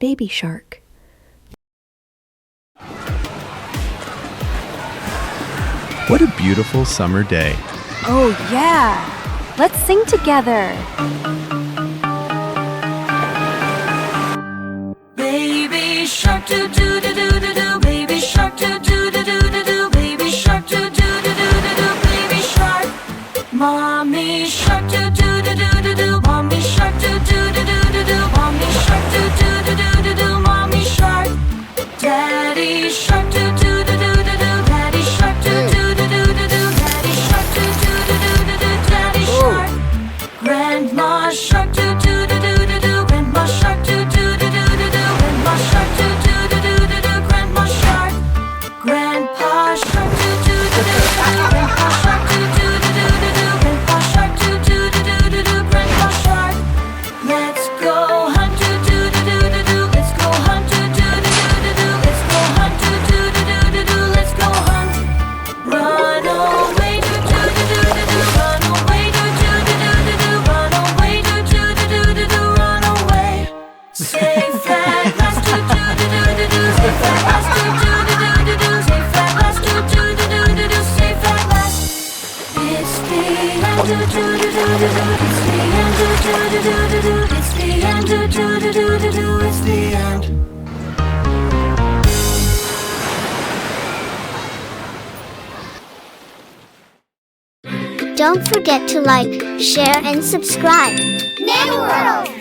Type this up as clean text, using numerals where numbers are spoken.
baby shark. What a beautiful summer day. Oh yeah! Let's sing together. Baby shark do do do do do do, baby shark do do do do do do, baby shark do do do do do do, baby shark. Mommy shark do do do do do do, mommy shark do do do do do do, mommy shark do do do do do do, mommy shark. Daddy shark do do do do do do, daddy shark do do do do do do, daddy shark do do do do do do, daddy shark. Grandma shark do do do do do do, grandma shark do do do do do do, grandma shark do do do do do do, grandma shark. Grandpa shark do do do do do, grandpa shark do do do do do do, grandpa shark do do do do do do, grandpa shark. Let's go hunt do do do do do do, let's go hunt do do do do do, let's go hunt do do do do do do, let's go hunt. Run away do do do do do do, run away do do do do do do, run away do do do do do do, run away. Safe at last do do do do do do, safe at last do do do do do do, safe at last do do do do do do, safe at last. It's the end do do do do do do, it's the end do do do do do do, it's the end do do do do do do, it's the end. Don't forget to like, share, and subscribe. Nanou World!